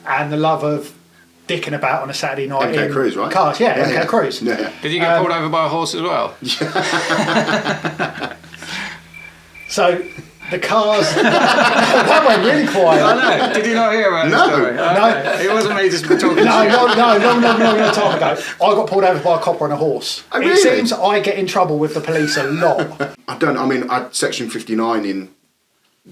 and the love of dicking about on a Saturday night MK in Cruise, right? cars. Yeah, MK Cruise. Yeah. Did you get pulled over by a horse as well? So the cars, that went really quiet. I know. Did you not hear about the story? No. It wasn't me just talking No, shit. long time ago. I got pulled over by a copper on a horse. Oh, It really? seems I get in trouble with the police a lot. I had section 59 in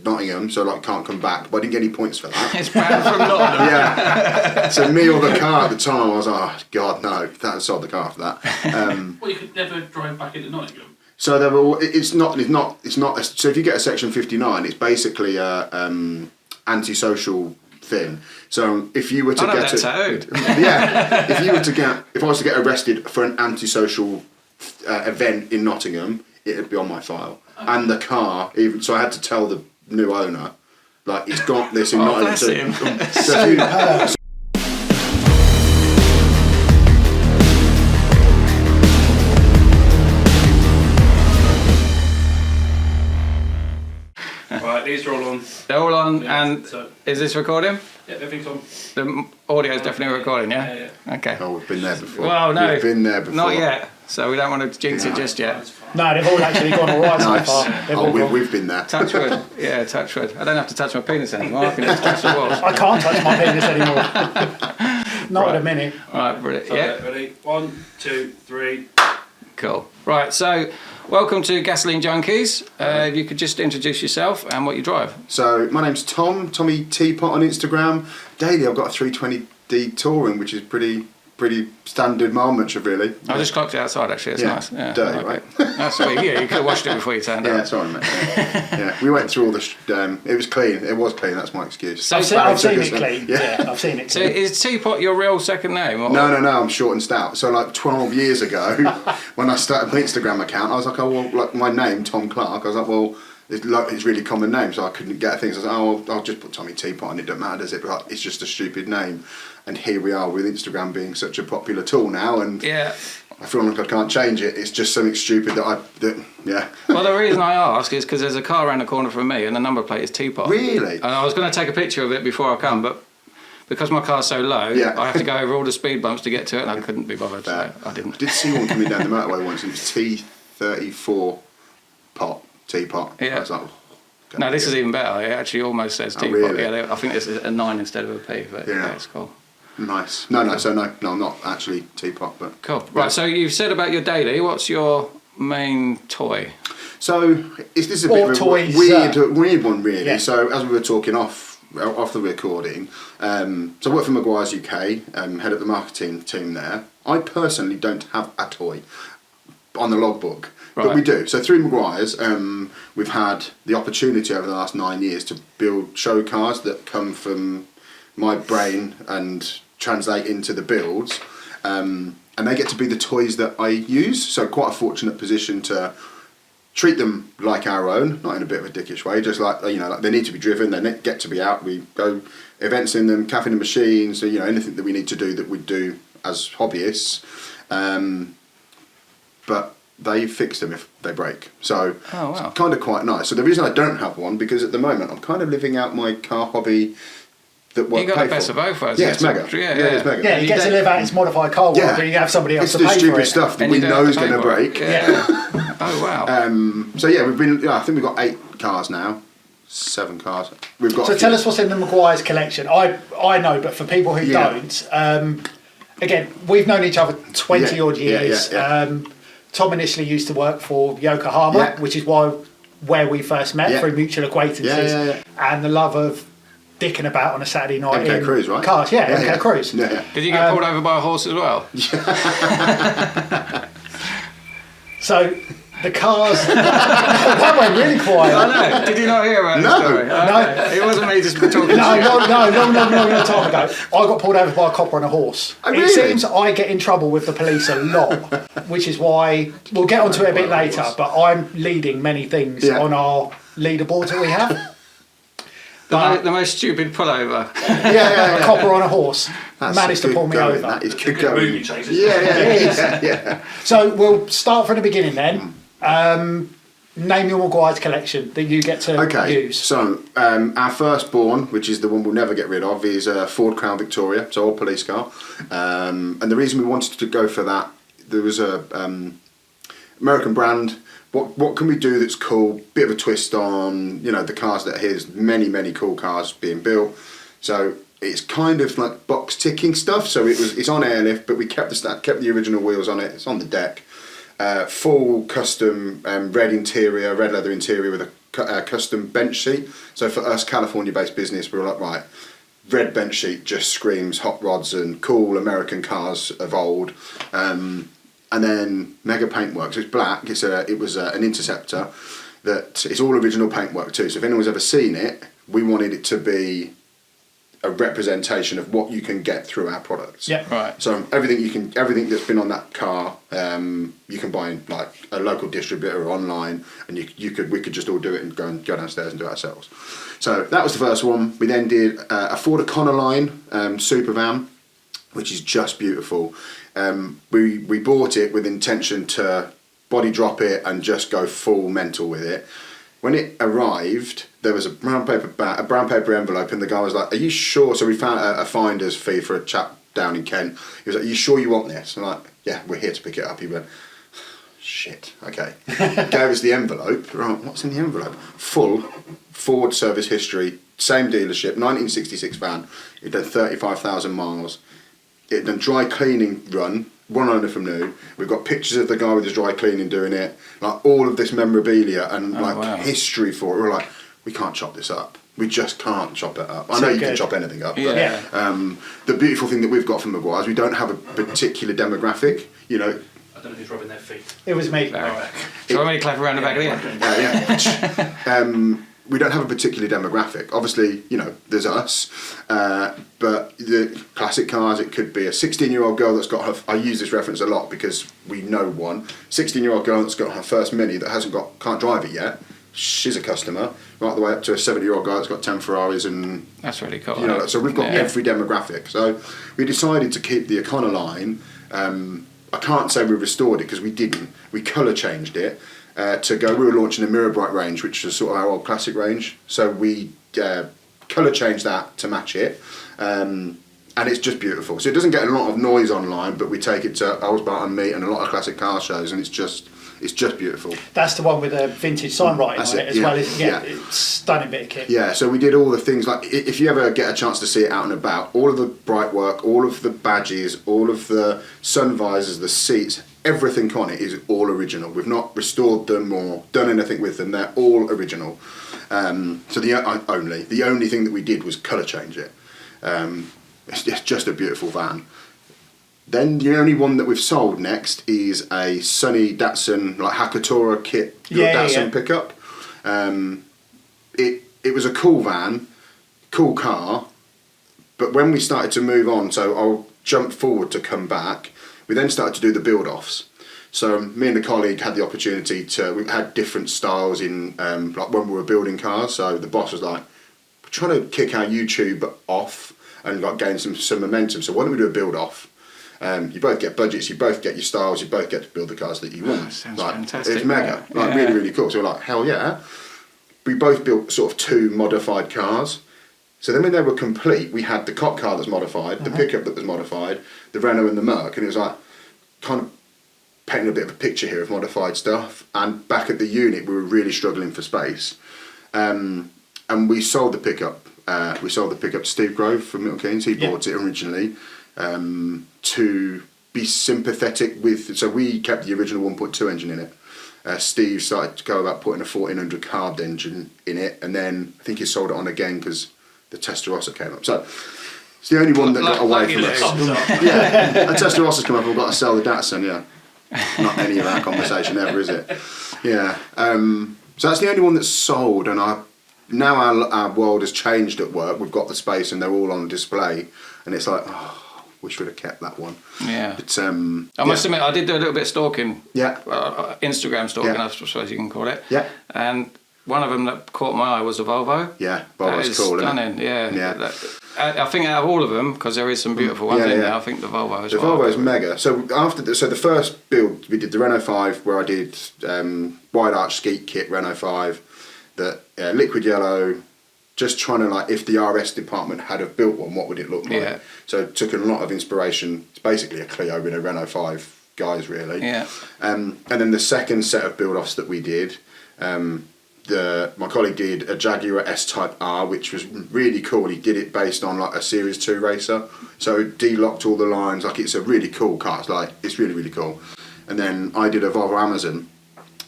Nottingham, so like can't come back, but I didn't get any points for that. It's banned from Nottingham. Yeah. So me or the car at the time, I was like, oh God, no, that sold the car for that. Well, you could never drive back into Nottingham. So they were all, it's not. So if you get a section 59, it's basically a antisocial thing. So if you were to get if I was to get arrested for an antisocial event in Nottingham, it'd be on my file. And the car, even so, I had to tell the new owner, like, it's got this in Nottingham. Bless him. Right, these are all on. They're all on, Yeah, and so- is this recording? Yeah, everything's on. The audio's definitely recording, yeah? Yeah. Okay. Oh, we've been there before. Well, no. We've been there before. Not yet, so we don't want to jinx it just yet. That's fine. No, they've all actually gone all right Nice. so far. They've all Oh, gone. we've been there. Touch wood. Yeah, touch wood. I don't have to touch my penis anymore. I can just touch the walls. I can't touch my penis anymore. Not in a minute. Right, brilliant. Okay, Yeah, ready? 1, 2, 3. cool. Right, so welcome to Gasoline Junkies. If you could just introduce yourself and what you drive. So my name's Tommy Teapot on Instagram. Daily, I've got a 320D Touring, which is pretty standard marmature, really. I just clocked it outside, actually. It's Yeah, nice. Yeah, dirty, I like right? it. That's sweet. Yeah, you could have washed it before you turned Yeah, up. sorry, mate. Yeah, we went through all the. It was clean. It was clean. That's my excuse. So- I've seen it clean. Yeah. Yeah, I've seen it So clean. is Teapot your real second name? Or? No, I'm short and stout. So like 12 years ago, when I started my Instagram account, I was like, oh well, like my name, Tom Clarke. I was like, well, it's a really common name, so I couldn't get things. I was like, oh, well, I'll just put Tommy Teapot, and it don't matter, does it? But it's just a stupid name. And here we are with Instagram being such a popular tool now, and Yeah. I feel like I can't change it. It's just something stupid yeah. Well, the reason I ask is because there's a car around the corner from me and the number plate is Teapot. Really? And I was going to take a picture of it before I come, but because my car's so low, Yeah. I have to go over all the speed bumps to get to it, and I couldn't be bothered, so I I didn't. did see one coming down the motorway once. It was T34 Teapot. Yeah. I was like, oh, No, this is even better. It actually almost says Teapot. really? Yeah, I think this is a 9 instead of a P, but yeah, it's cool. nice. No, I'm not actually Teapot, but Cool. Right, so you've said about your daily. What's your main toy? so this is a Or bit of a toys, weird one, really. Yeah. So as we were talking off the recording, so I work for Maguires UK, head of the marketing team there. I personally don't have a toy on the logbook. But Right. we do. So through Maguires, we've had the opportunity over the last 9 years to build show cars that come from my brain and translate into the builds. And they get to be the toys that I use. So quite a fortunate position to treat them like our own, not in a bit of a dickish way, just like, like they need to be driven, they get to be out. We go events in them, cafe in the machines, so, anything that we need to do that we do as hobbyists. But they fix them if they break. So Oh, wow. it's kind of quite nice. So the reason I don't have one, because at the moment I'm kind of living out my car hobby that what You got I the pay best for. of both worlds. Yeah, it's mega. Yeah, It's mega. Yeah, you get to live out its modified car world, Yeah. but you have somebody else It's to the pay for stupid it. stuff that And we you don't know have is to pay going to for it. break. Yeah. Oh, wow. So yeah, I think we've got 8 cars now. 7 cars. We've got. So a tell few. us what's in the Maguires collection. I know, but for people who Yeah. don't, again, we've known each other 20 Yeah, odd yeah, years. yeah. Tom initially used to work for Yokohama, Yeah. which is where we first met Yeah. through mutual acquaintances, Yeah. and the love of dicking about on a Saturday night MK in Cruise, right? cars. Yeah, MK Cruise. Yeah. Did you get pulled over by a horse as well? So the cars, that went really quiet. I know. Did you not hear about No. the story? Okay. It wasn't me just talking No, shit. long time ago. I got pulled over by a copper on a horse. Oh, It really? seems I get in trouble with the police a lot, which is why we'll get onto it a bit later. But I'm leading many things Yeah. on our leaderboard that we have. The most stupid pullover. A copper on a horse That's managed to good pull me going. over. That is good Good movie going. chases. Yeah. It is. Yeah. So we'll start from the beginning then. Name your Maguires collection that you get to use. So our firstborn, which is the one we'll never get rid of, is a Ford Crown Victoria, so old police car. And the reason we wanted to go for that, there was a American brand. What can we do that's cool? Bit of a twist on the cars that are here. There's many cool cars being built. So it's kind of like box ticking stuff. So it's on airlift, but we kept the original wheels on it. It's on the deck. Full custom red interior, red leather interior with a custom bench seat. So for us California-based business, we were like, right, red bench sheet just screams hot rods and cool American cars of old. And then mega paintwork. So it's black. It was an Interceptor that it's all original paintwork too. So if anyone's ever seen it, we wanted it to be a representation of what you can get through our products. Yeah, right. So everything that's been on that car, you can buy in like a local distributor or online, and we could just all do it and go downstairs and do it ourselves. So that was the first one. We then did a Ford Econoline super van, which is just beautiful. We bought it with intention to body drop it and just go full mental with it. When it arrived, there was a brown paper envelope, and the guy was like, "Are you sure?" So we found a finder's fee for a chap down in Kent. He was like, "Are you sure you want this?" I'm like, "Yeah, we're here to pick it up." He went, "Shit, okay." Gave us the envelope. Right, what's in the envelope? Full Ford service history, same dealership, 1966 van. It done 35,000 miles. It done dry cleaning run. One owner from new. We've got pictures of the guy with his dry cleaning doing it, like all of this memorabilia and history for it. We're like, we can't chop this up. We just can't chop it up. I know you can chop anything up, but the beautiful thing that we've got from Maguires, we don't have a particular demographic. I don't know who's rubbing their feet. It was me. So I'm going to clap around the back of the end. We don't have a particular demographic. Obviously, there's us, but the classic cars, it could be a 16-year-old girl that's got her, I use this reference a lot because we know one, 16-year-old girl that's got her first Mini that can't drive it yet. She's a customer, right the way up to a 70-year-old guy that's got 10 Ferraris and... That's really cool. So we've got every demographic. So we decided to keep the Econoline. I can't say we restored it because we didn't. We colour changed it. We were launching a Mirror Bright range, which was sort of our old classic range. So we colour changed that to match it, and it's just beautiful. So it doesn't get a lot of noise online, but we take it to Oldsbarton Meet and a lot of classic car shows, and it's just beautiful. That's the one with the vintage sign writing on it as well, isn't it? Yeah. It's stunning bit of kit. Yeah, so we did all the things like, if you ever get a chance to see it out and about, all of the bright work, all of the badges, all of the sun visors, the seats, everything on it is all original. We've not restored them or done anything with them. They're all original. So the only thing that we did was colour change it. It's just a beautiful van. Then the only one that we've sold next is a Sunny Datsun, like Hakatora kit Datsun pickup. It was a cool van, cool car, but when we started to move on, so I'll jump forward to come back, we then started to do the build-offs. So me and a colleague had the opportunity we had different styles in, like when we were building cars, so the boss was like, we're trying to kick our YouTube off and like gain some momentum, so why don't we do a build-off? You both get budgets, you both get your styles, you both get to build the cars that you want. Sounds like, fantastic. It's mega, really, really cool. So we're like, hell yeah. We both built sort of 2 modified cars. So then when they were complete, we had the cop car that's modified, the pickup that was modified, the Renault and the Merc, and it was like kind of painting a bit of a picture here of modified stuff. And back at the unit, we were really struggling for space. And we sold the pickup. To Steve Grove from Milton Keynes. He bought it originally. To be sympathetic with, so we kept the original 1.2 engine in it. Steve started to go about putting a 1400 carved engine in it, and then I think he sold it on again because the Testarossa came up. So it's the only one that got away from us. Yeah, a Testarossa come up, we've got to sell the Datsun. Yeah, not any of our conversation ever, is it? Yeah. So that's the only one that's sold, and now our world has changed at work. We've got the space, and they're all on display, and it's like, we should have kept that one. Yeah. But, I must admit, I did do a little bit of stalking. Yeah. Instagram stalking, Yeah. I suppose you can call it. Yeah. And one of them that caught my eye was a Volvo. Yeah, That Volvo's is cool, stunning. isn't it? Yeah. I think out of all of them, because there is some beautiful ones in there, I think the Volvo is. The Volvo is mega. So the first build we did the Renault 5, where I did wide arch skeet kit Renault 5, the liquid yellow. Just trying to if the RS department had have built one, what would it look like? Yeah. So took a lot of inspiration. It's basically a Clio in a Renault 5 guise, really. Yeah. And then the second set of build offs that we did. My colleague did a Jaguar S-Type R, which was really cool. He did it based on a Series 2 racer, so de-locked all the lines. It's a really cool car. It's really, really cool. And then I did a Volvo Amazon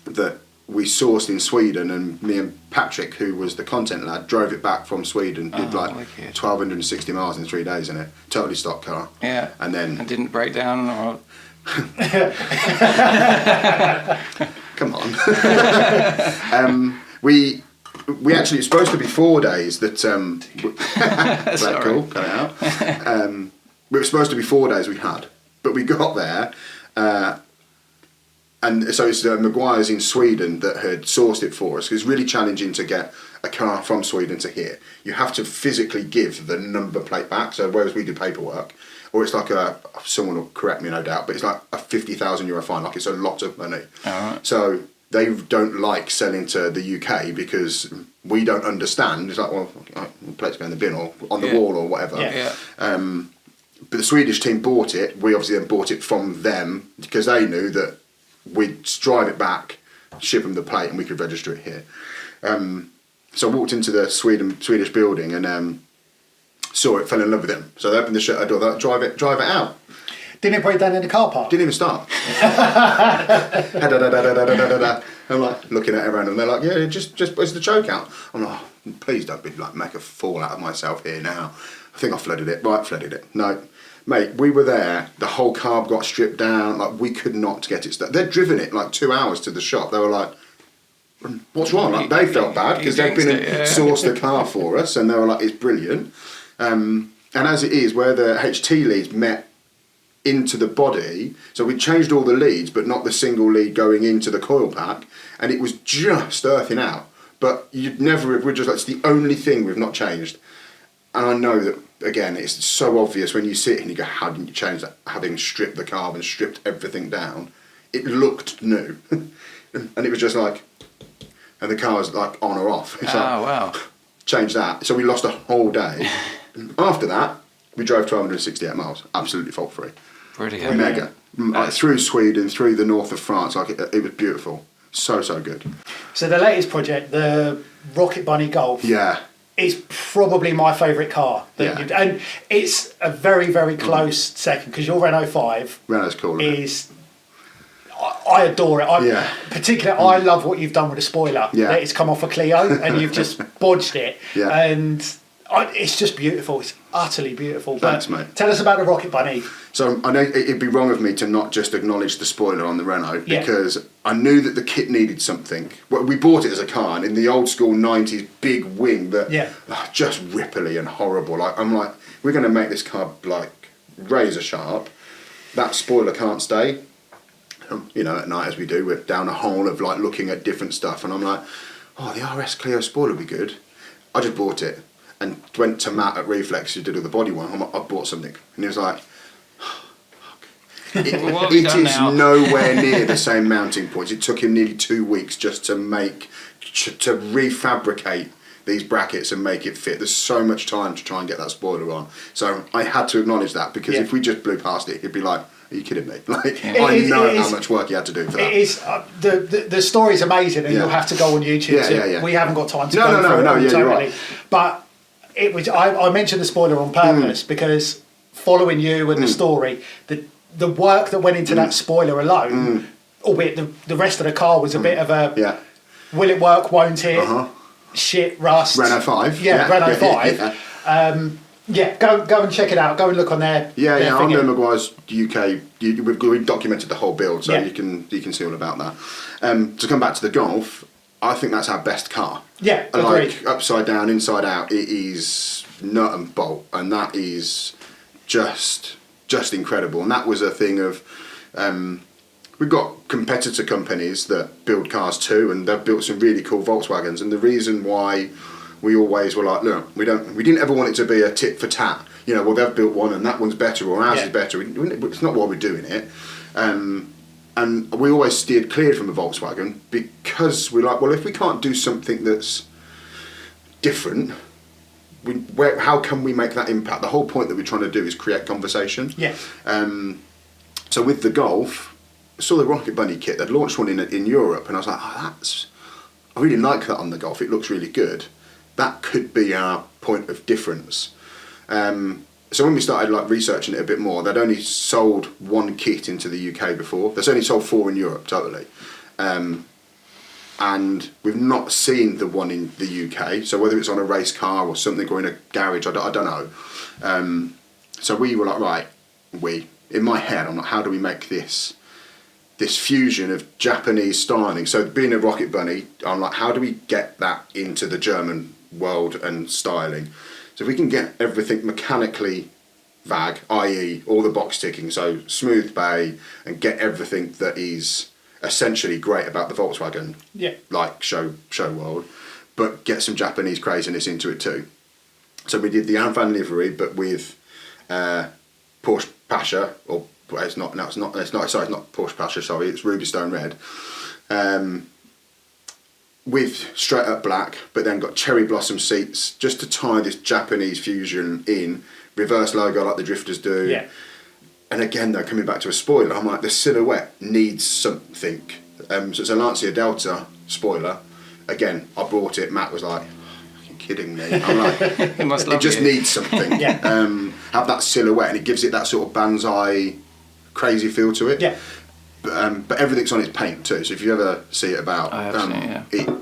that we sourced in Sweden, and me and Patrick, who was the content lad, drove it back from Sweden. Did 1,260 miles in 3 days in it. Totally stock car. Yeah. And then it didn't break down or. Come on. We actually, it's supposed to be 4 days that Sorry. cool, cut it out. We were supposed to be 4 days we had, but we got there, and so it's Maguires in Sweden that had sourced it for us. It's really challenging to get a car from Sweden to here. You have to physically give the number plate back. So whereas we do paperwork, or it's someone will correct me, no doubt, but it's like a €50,000 fine. It's a lot of money. Right. So they don't like selling to the UK because we don't understand. It's the plate's going in the bin or on the wall or whatever. Yeah. But the Swedish team bought it. We obviously then bought it from them because they knew that we'd drive it back, ship them the plate, and we could register it here. So I walked into the Swedish building and saw it, fell in love with it. So they opened the shutter door, drive it out. Didn't it break down in the car park? Didn't even start. I'm looking at everyone, and they're like, "Yeah, just it's the choke out." I'm like, oh, "Please don't make a fool out of myself here now." I think I flooded it. Right, flooded it. No, mate, we were there. The whole carb got stripped down. We could not get it started. They'd driven it 2 hours to the shop. They were like, "What's wrong?" They felt bad because they'd been and sourced the car for us, and they were like, "It's brilliant." And as it is, where the HT leads met into the body, so we changed all the leads but not the single lead going into the coil pack, and it was just earthing out, but you'd never have, it's the only thing we've not changed. And I know that again it's so obvious when you sit and you go, how didn't you change that, having stripped the carb and stripped everything down? It looked new. And it was just and the car was on or off. It's wow. Change that. So we lost a whole day. After that we drove 1,268 miles absolutely fault free. Brilliant. Mega. Through Sweden, through the north of France, it was beautiful. So good. So the latest project, the Rocket Bunny Golf, is probably my favourite car. And it's a very, very close second, because your Renault 5 Renault's cool. I adore it. Particularly, I love what you've done with the spoiler. Yeah. That it's come off a Clio and you've just bodged it. Yeah. And it's just beautiful. It's utterly beautiful. Thanks, but mate. Tell us about the Rocket Bunny. So I know it'd be wrong of me to not just acknowledge the spoiler on the Renault, because I knew that the kit needed something. Well, we bought it as a car, and in the old school 90s big wing that just ripply and horrible. I'm like, we're going to make this car razor sharp. That spoiler can't stay. At night as we do, we're down a hole of looking at different stuff, and I'm like, oh, the RS Clio spoiler would be good. I just bought it and went to Matt at Reflex, who did all the body one. I'm like, I bought something, and he was like, it is nowhere near the same mounting points. It took him nearly 2 weeks just to refabricate these brackets and make it fit. There's so much time to try and get that spoiler on. So I had to acknowledge that, because if we just blew past it, he'd be like, are you kidding me? I know how much work you had to do for that. It is, the story's amazing, and you'll have to go on YouTube. We haven't got time to go through it totally. Right. But it was, I mentioned the spoiler on purpose because following you and the story, the work that went into that spoiler alone, albeit the rest of the car was a bit of a will it work, won't it, shit, rust. Renault 5. Renault 5. Go and check it out. Go and look on there. On the Maguires UK, we've documented the whole build, so you can see all about that. To come back to the Golf, I think that's our best car. Yeah, agreed. Upside down, inside out, it is nut and bolt, and that is just incredible. And that was a thing of we've got competitor companies that build cars too, and they've built some really cool Volkswagens. And the reason why we always were like, look, we didn't ever want it to be a tit for tat. You know, well, they've built one and that one's better, or ours is better. It's not why we're doing it. And we always steered clear from a Volkswagen because we're like, well, if we can't do something that's different, how can we make that impact? The whole point that we're trying to do is create conversation. Yeah. So with the Golf, I saw the Rocket Bunny kit. They'd launched one in Europe, and I was like, I really like that on the Golf. It looks really good. That could be our point of difference. So when we started researching it a bit more, they'd only sold one kit into the UK before. They've only sold 4 in Europe totally. And we've not seen the one in the UK. So whether it's on a race car or something or in a garage, I don't know. So we were like, in my head, I'm like, how do we make this fusion of Japanese styling? So being a Rocket Bunny, I'm like, how do we get that into the German world and styling? So if we can get everything mechanically VAG, i.e. all the box ticking, so smooth bay, and get everything that is essentially great about the Volkswagen, like show world, but get some Japanese craziness into it too. So we did the Anfang livery, but with Porsche Pasha, or it's not Porsche Pasha, sorry, it's Ruby Stone Red. With straight up black, but then got cherry blossom seats just to tie this Japanese fusion in, reverse logo like the drifters do. Yeah. And again, though, coming back to a spoiler, I'm like, the silhouette needs something. So it's a Lancia Delta spoiler. Again, I bought it. Matt was like, "You're kidding me." I'm like, it just needs something. Have that silhouette, and it gives it that sort of Banzai crazy feel to it. Yeah. But everything's on its paint too. So if you ever see it about,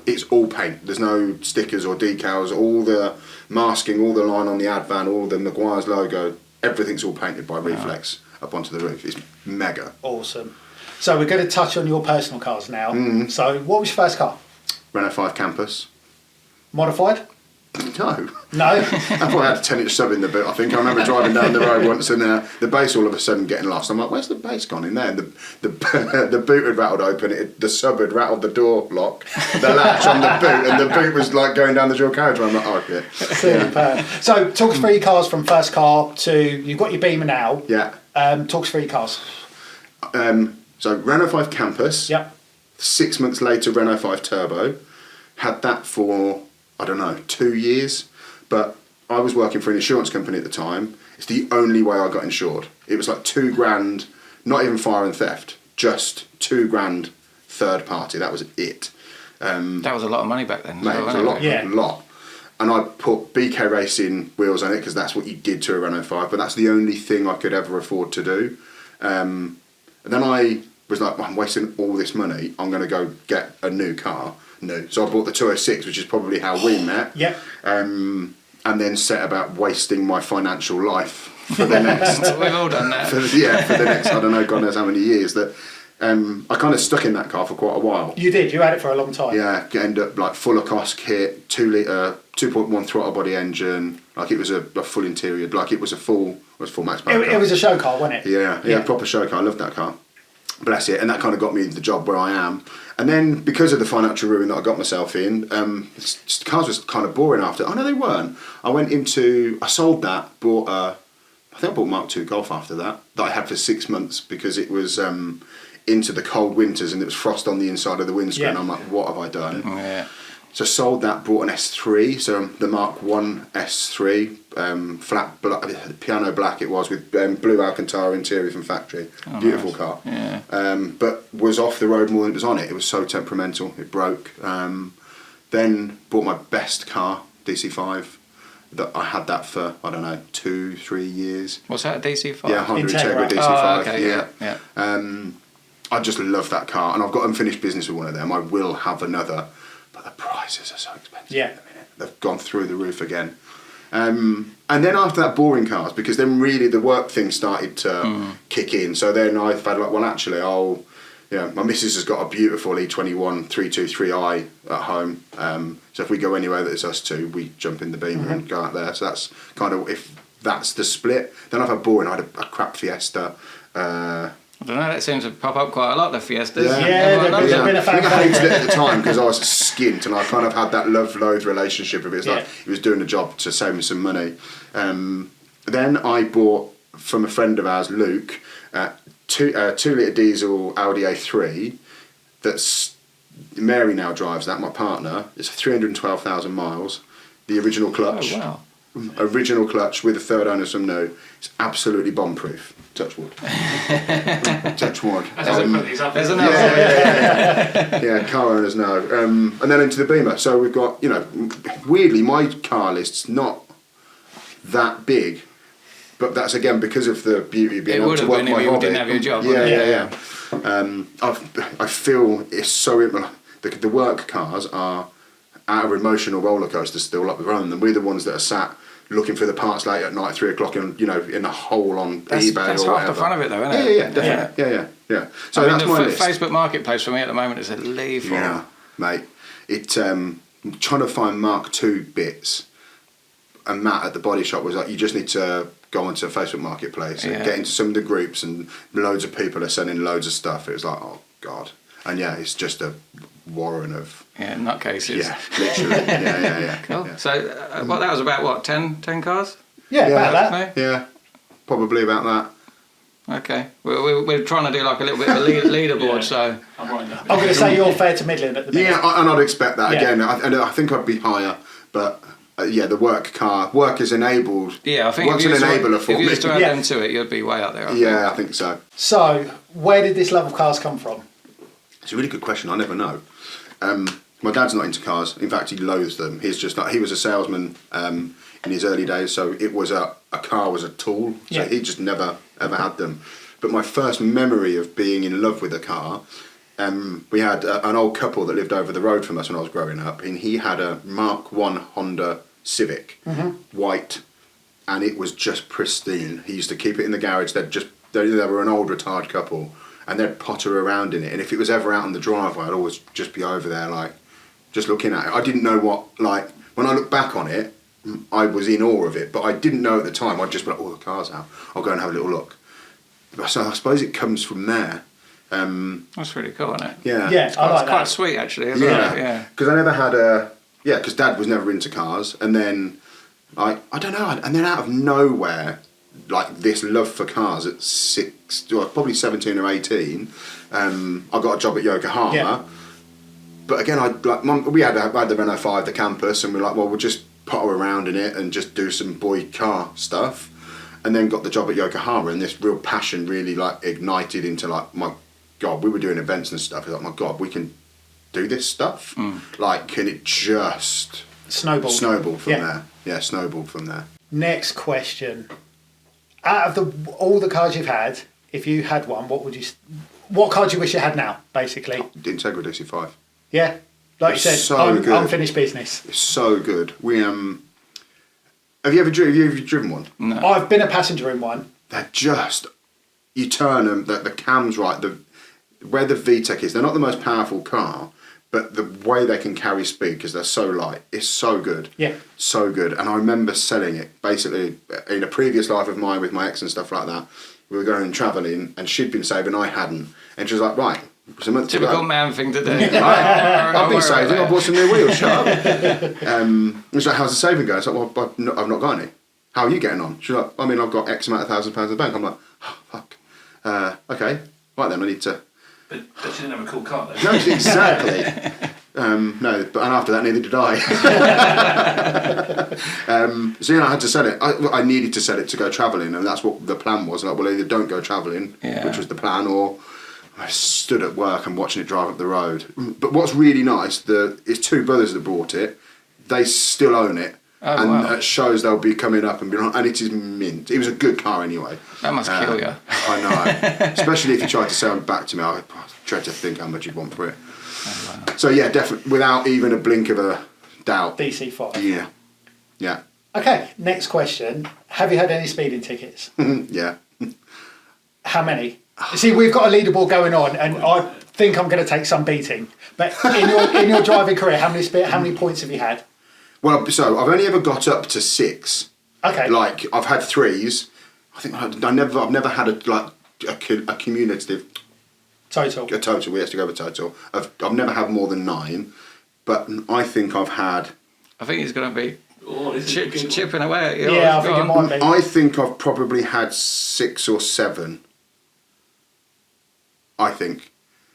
it's all paint. There's no stickers or decals. All the masking, all the line on the Advan, all the Maguires logo, everything's all painted by Reflex up onto the roof. It's mega. Awesome. So we're going to touch on your personal cars now. So what was your first car? Renault 5 Campus. Modified? No. No? I probably had a 10-inch sub in the boot, I think. I remember driving down the road once and the bass all of a sudden getting lost. I'm like, where's the bass gone in there? And the boot had rattled open, the sub had rattled the door lock, the latch on the boot, and the boot was like going down the dual carriageway. I'm like, oh, yeah. Super. So talk us through your cars from first car to, you've got your Beamer now. Yeah. Talk us through your cars. So Renault 5 Campus. Yep. 6 months later, Renault 5 Turbo. Had that for, I don't know, 2 years. But I was working for an insurance company at the time. It's the only way I got insured. It was like $2,000, not even fire and theft, just $2,000 third party. That was it. That was a lot of money back then. Mate, it was a lot. And I put BK Racing wheels on it because that's what you did to a Renault 5. But that's the only thing I could ever afford to do. And then I was like, well, I'm wasting all this money. I'm going to go get a new car. No. So I bought the 206, which is probably how we met. Yeah. And then set about wasting my financial life for the next. We've all done that. For the next, I don't know, God knows how many years. That I kind of stuck in that car for quite a while. You did. You had it for a long time. Yeah. Ended up like full of cost kit, 2 litre, 2.1 throttle body engine. Like it was a full interior. Like it was full max power. It was a show car, wasn't it? Yeah. Proper show car. I loved that car. Bless it. And that kind of got me the job where I am. And then because of the financial ruin that I got myself in, cars was kind of boring after. Oh no, they weren't. I sold that, I think I bought Mark II Golf after that I had for 6 months because it was into the cold winters and it was frost on the inside of the windscreen. I'm like, what have I done? Yeah. So sold that, bought an S3, so the Mark I S3, flat black, piano black it was with blue Alcantara interior from factory. Beautiful car. Yeah. But was off the road more than it was on it. It was so temperamental, it broke. Then bought my best car, DC5. That I had that for, I don't know, 2-3 years. What's that, a DC5? Yeah, Honda Integra DC5. Oh, okay, yeah. I just love that car, and I've got unfinished business with one of them. I will have another. But the prices are so expensive at the minute. They've gone through the roof again. And then after that, boring cars, because then really the work thing started to kick in. So then I've had like, well, actually, my missus has got a beautiful E21 323i at home. So if we go anywhere that it's us two, we jump in the Beamer and go out there. So that's kind of, if that's the split. Then I've had boring. I had a crap Fiesta, I don't know, that seems to pop up quite a lot, the Fiestas. Yeah, they've been a fan. I hated it at the time because I was skint and I kind of had that love-loathe relationship of it. It's like he was doing the job to save me some money. Then I bought from a friend of ours, Luke, 2-litre diesel Audi A3 that's Mary now drives that, my partner. It's 312,000 miles. The original clutch. Oh, wow. Original clutch with a third owner, some new. It's absolutely bomb-proof. Touch wood. Touch wood. There's another. Yeah, car owners know. And then into the Beamer. So we've got, weirdly, my car list's not that big, but that's again because of the beauty of being able to work my hobby. You didn't have your job. Yeah. I feel it's so the work cars are our emotional roller coaster still like we're on them. We're the ones that are sat looking for the parts late at night, 3 o'clock, in a hole on eBay that's or whatever. That's half the fun of it, though, isn't it? Yeah, definitely. Yeah. So that's my list. Facebook Marketplace for me at the moment is a leave. Yeah, mate. It trying to find Mark II bits, and Matt at the body shop was like, you just need to go onto Facebook Marketplace and get into some of the groups, and loads of people are sending loads of stuff. It was like, oh god, and it's just a warren of nutcases. Yeah, literally. Yeah. Cool. Yeah. So, that was about 10 cars? Yeah, about that. Yeah, probably about that. Okay, we're trying to do like a little bit of a leaderboard, so I'm going to say you're fair to middling at the minute. Yeah, and I'd expect that again. I think I'd be higher, but the work is enabled. Yeah, I think work's an enabler for me. If you used to add them to it, you'd be way out there. I think so. So, where did this love of cars come from? It's a really good question. I never know. My dad's not into cars. In fact, he loathes them. He's just he was a salesman in his early days, so it was a car was a tool. So he just never ever had them. But my first memory of being in love with a car, we had an old couple that lived over the road from us when I was growing up, and he had a Mark I Honda Civic, white, and it was just pristine. He used to keep it in the garage. They were an old retired couple, and they'd potter around in it. And if it was ever out on the driveway, I'd always just be over there, like, just looking at it. I didn't know when I look back on it, I was in awe of it, but I didn't know at the time. I'd just be like, oh, the car's out. I'll go and have a little look. So I suppose it comes from there. That's really cool, isn't it? Yeah. Yeah, I like that. Quite sweet, actually. Yeah. Because I never had because Dad was never into cars, and then I don't know, and then out of nowhere, like this love for cars at probably 17 or 18, I got a job at Yokohama. Yeah. But again, we had the Renault 5, the Campus, and we were like, well, we'll just potter around in it and just do some boy car stuff. And then got the job at Yokohama, and this real passion really ignited into my God, we were doing events and stuff. It's like, my God, we can do this stuff. And it just snowballed from there. Yeah, snowballed from there. Next question: out of all the cars you've had, if you had one, what car do you wish you had now? Basically, the Integra DC5. Yeah, like you said, so unfinished business. It's so good. We Have you ever driven one? No. I've been a passenger in one. They're just, you turn them, the cam's right, where the VTEC is, they're not the most powerful car, but the way they can carry speed, because they're so light, is so good. Yeah. So good. And I remember selling it, basically, in a previous life of mine with my ex and stuff like that. We were going travelling, and she'd been saving, I hadn't. And she was like, right, it's a month Typical man thing to do. I've been saving, I bought some new wheels, shut up. She's like, how's the saving going? I was like, well, I've not got any. How are you getting on? She's like, I mean, I've got X amount of £1,000 in the bank. I'm like, oh, fuck. Okay, right then, I need to... But she didn't have a cool car, though. No, exactly. No, and after that, neither did I. So I had to sell it. I needed to sell it to go travelling, and that's what the plan was. Like, well, either don't go travelling, which was the plan, or I stood at work and watching it drive up the road. But what's really nice, it's two brothers that bought it. They still own it. At shows they'll be coming up and be like, and it is mint. It was a good car anyway. That must kill you. I know. Especially if you tried to sell it back to me, I dread to think how much you'd want for it. Oh, wow. So yeah, definitely, without even a blink of a doubt. DC5. Yeah. Okay, next question. Have you had any speeding tickets? Yeah. How many? See, we've got a leaderboard going on, and I think I'm going to take some beating. But in your driving career, how many points have you had? Well, so I've only ever got up to 6. Okay. Like I've had 3s. I think I've never had a cumulative Total. A total. We have to go with total. I've never had more than 9, but I think I've had. I think he's going to be chipping away at you. Yeah, I think it might be. I think I've probably had 6 or 7. I think.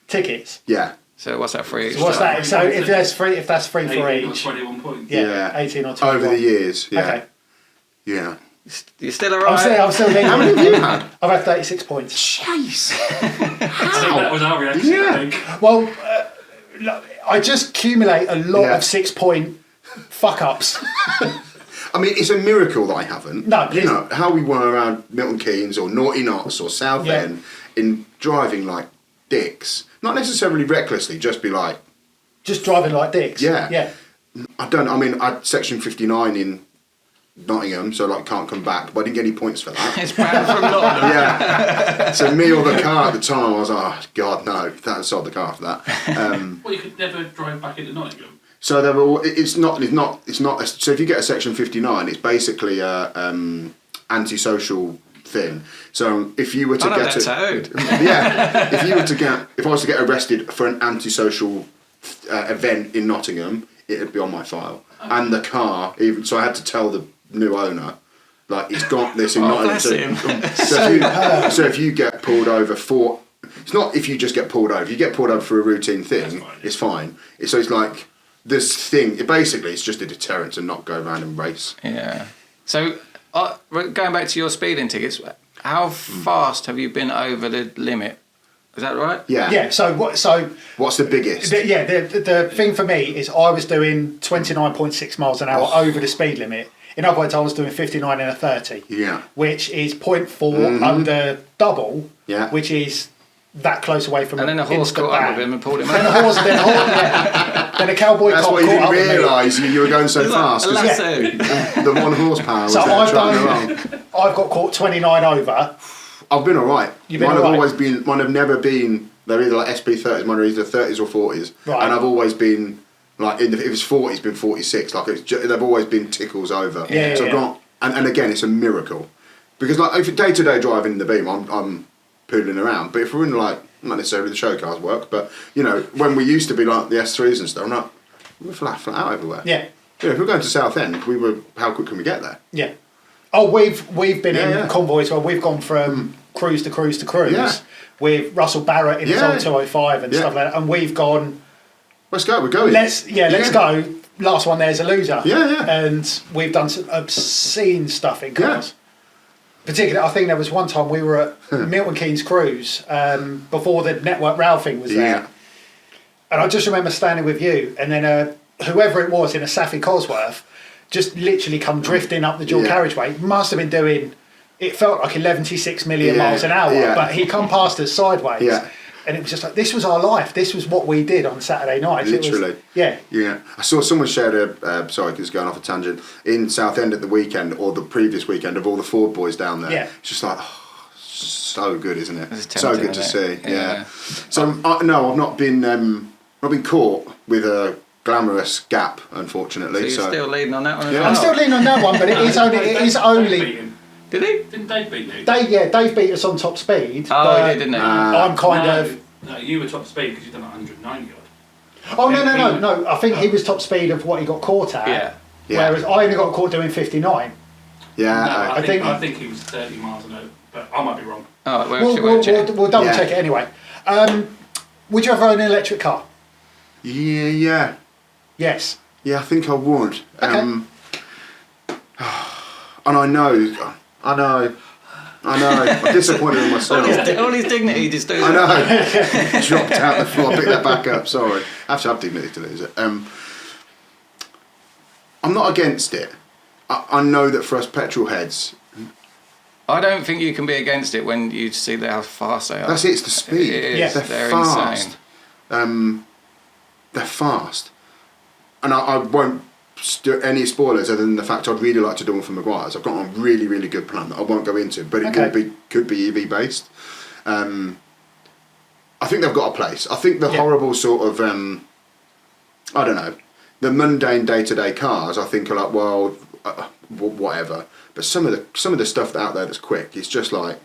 Tickets. Yeah. So what's that for each? So what's that? So if that's free for 18 each. or 21 points. Yeah. 18 or 21. Over the years. Yeah. Okay. Yeah. You're still alright. I'm still leading. How many have you had? I've had 36 points. Jeez. I think that was our reaction. Yeah. I think. Well, I just accumulate a lot of 6-point fuck ups. I mean, it's a miracle that I haven't. No, you know how we were around Milton Keynes or Naughty Knots or Southend in driving like dicks, not necessarily recklessly, just driving like dicks. Yeah. I mean, I had section 59 in Nottingham, so can't come back, but I didn't get any points for that. It's banned from Nottingham. Yeah. So me or the car at the time, I was like, oh God, no, that sold the car for that. Well, you could never drive back into Nottingham. So they were. It's not. So if you get a section 59, it's basically a antisocial thing. So if you were to if I was to get arrested for an antisocial event in Nottingham, it'd be on my file. And the car, even so, I had to tell the new owner, he's got this in Nottingham. So if you get pulled over for, it's not if you just get pulled over. If you get pulled over for a routine thing, it's fine. So it's like this thing. It's just a deterrent to not go around and race. Yeah. So going back to your speeding tickets, how fast have you been over the limit? Is that right? Yeah. Yeah. So what's the biggest? The thing for me is I was doing 29.6 miles an hour over the speed limit. In other words, I was doing 59 in a 30. Yeah. Which is 0.4 under double. Yeah. Which is that close away from. And then the horse caught up with him and pulled him and out. Then a cowboy That's cop why you caught up didn't with me. realise you were going so fast. The 1 horsepower was So there I've got caught 29 over. I've been alright. You've been alright? Mine have never been. They're either SP30s, mine are either 30s or 40s. Right. And I've always been if it's 40, it's been 46. They've always been tickles over. Yeah. So I've got, and again, it's a miracle because if day to day driving in the beam, I'm poodling around. But if we're in not necessarily the show cars work, but when we used to be like the S3s and stuff, we're flat out everywhere. Yeah. If we're going to Southend, how quick can we get there? Yeah. Oh, we've been in convoys where we've gone from cruise to cruise to cruise with Russell Barrett in his old 205 and stuff like that, and we've gone. Let's go. We're going. Let's go. Last one there's a loser. Yeah. And we've done some obscene stuff in cars. Particularly, I think there was one time we were at Milton Keynes Cruise before the Network Rail thing was there, and I just remember standing with you, and then whoever it was in a Saffy Cosworth just literally come drifting up the dual carriageway. Must have been doing, it felt like 11.6 million miles an hour, but he come past us sideways. Yeah. And it was just like, this was our life. This was what we did on Saturday night. Literally. Yeah. I saw someone shared sorry, because going off a tangent, in Southend at the weekend, or the previous weekend, of all the Ford boys down there. Yeah. It's just like, so good, isn't it? It's tempting, so good to see. Yeah. So, no, I've not been caught with a glamorous gap, unfortunately. So you're still leading on that one as well? I'm still leading on that one, but it is only... Did he? Didn't Dave beat you? Dave beat us on top speed. Oh, he did, didn't he? I'm kind of... No, you were top speed because you've done 190 odd. Oh, no. I think he was top speed of what he got caught at. Yeah. Whereas I only got caught doing 59. Yeah. No, I think he was 30 miles an hour, but I might be wrong. Oh, we'll double check it anyway. Would you ever own an electric car? Yeah. Yes. Yeah, I think I would. Okay. And I know. I'm disappointed in myself. All his dignity just doing. I know. Dropped out the floor. Pick that back up. Sorry. I have to have dignity to lose it. I'm not against it. I know that for us petrol heads. I don't think you can be against it when you see how fast they are. That's it. It's the speed. It is. They're fast. Insane. They're fast, and I won't do any spoilers other than the fact I'd really like to do one for Maguires. I've got a really, really good plan that I won't go into, but it could be EV based. I think they've got a place. I think the horrible sort of I don't know, the mundane day-to-day cars, I think are like, well, whatever. But some of the stuff out there that's quick, it's just like,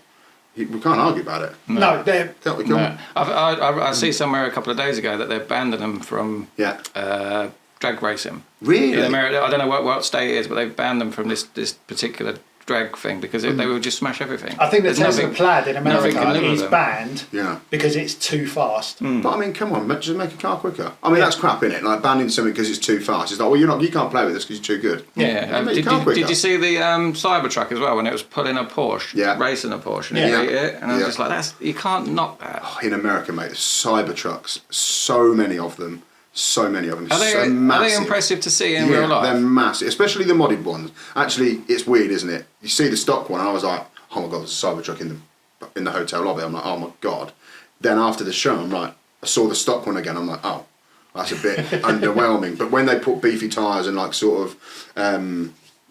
we can't argue about it. No, they're... No. I see somewhere a couple of days ago that they're banning them from drag racing. Really? In America, I don't know what state it is, but they've banned them from this particular drag thing because they will just smash everything. I think the Tesla Plaid in America is banned Yeah. because it's too fast. But I mean, come on, just make a car quicker. I mean, that's crap, innit? Like banning something because it's too fast. It's like, well, you can't play with this because you're too good. Yeah. Did you see the Cybertruck as well when it was pulling a Porsche, racing a Porsche, and it beat it? And I was just like, you can't knock that. Oh, in America, mate, the Cybertrucks, so many of them. So many of them. Are they impressive to see in real life? They're massive, especially the modded ones. Actually, it's weird, isn't it? You see the stock one, and I was like, oh my god, there's a Cybertruck in the hotel lobby. I'm like, oh my god. Then after the show, I'm like, I saw the stock one again. I'm like, oh, that's a bit underwhelming. But when they put beefy tyres and like sort of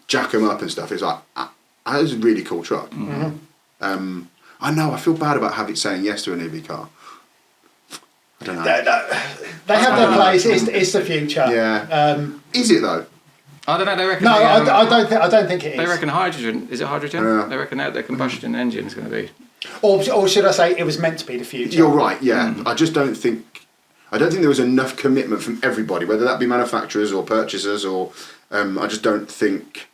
jack them up and stuff, it's like, that is a really cool truck. Mm-hmm. I know. I feel bad about saying yes to an EV car. I don't know. They have their place. It's the future. Yeah. Is it though? I don't know. They reckon. No, I don't think it is. They reckon hydrogen. Is it hydrogen? Yeah. They reckon their combustion engine is going to be. Or should I say, it was meant to be the future. You're right. Yeah. I just don't think. I don't think there was enough commitment from everybody, whether that be manufacturers or purchasers, or I just don't think.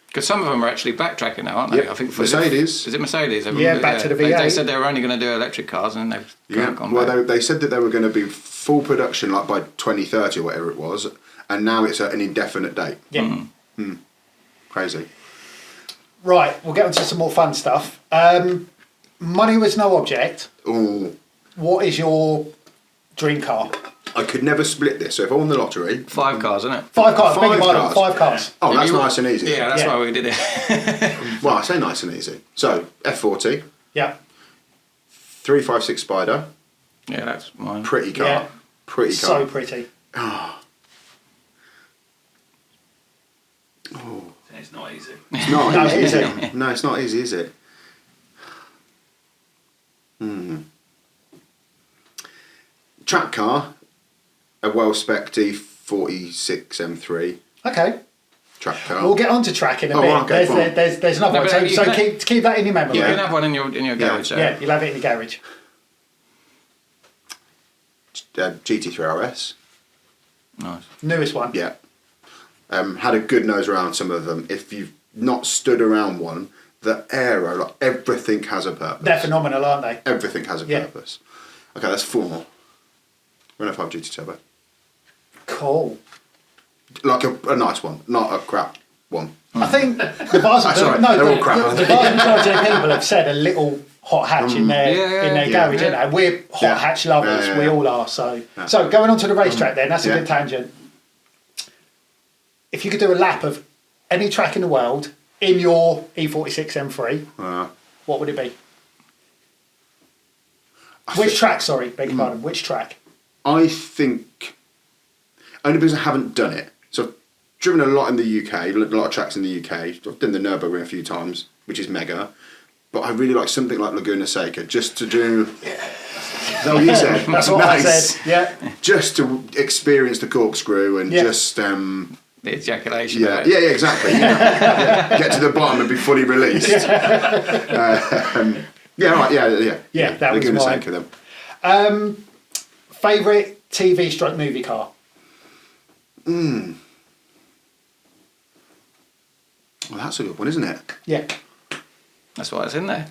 Because some of them are actually backtracking now, aren't they? Yep. I think Mercedes. Is it Mercedes? Back to the V8. They said they were only going to do electric cars, and they've gone back. Well, they said that they were going to be full production like by 2030 or whatever it was, and now it's at an indefinite date. Yeah. Crazy. Right, we'll get onto some more fun stuff. Money was no object. Ooh. What is your dream car? I could never split this, so if I won the lottery... 5 cars, isn't it? 5 cars, Five cars. 5 cars. Oh, that's nice and easy. Yeah, that's why we did it. Well, I say nice and easy. So, F40. Yeah. 356 Spider. Yeah, that's mine. Pretty car. Yeah. Pretty car. So pretty. Oh. It's not easy. It's not No, easy, is is it? it? No, it's not easy, is it? Track car, a well-spec D46 M3. Okay. Track car. We'll get on to track in a bit. Okay, there's another one. So keep that in your memory. You can have one in your garage. Yeah, you'll have it in your garage. GT3 RS. Nice. Newest one. Yeah. Had a good nose around some of them. If you've not stood around one, the aero, like everything has a purpose. They're phenomenal, aren't they? Everything has a purpose. Okay, that's 4. Renault 5 GT Turbo. Cool. Like a nice one, not a crap one. I think the vast they're all crap. The vast majority of people have said a little hot hatch in their garage, you know. We're hot hatch lovers, we all are. So going on to the racetrack then, that's a good tangent. If you could do a lap of any track in the world in your E46 M3, what would it be? Which track, sorry, beg your pardon, which track? I think, only because I haven't done it. So I've driven a lot in the UK, a lot of tracks in the UK. I've done the Nürburgring a few times, which is mega. But I really like something like Laguna Seca, just to do... Is that what you said? That's what I said, yeah. Just to experience the corkscrew and just... the ejaculation. Yeah, exactly. Get to the bottom and be fully released. Yeah, that was mine. Seca, then. Favourite TV/movie car? Well, that's a good one, isn't it? Yeah. That's why it's in there.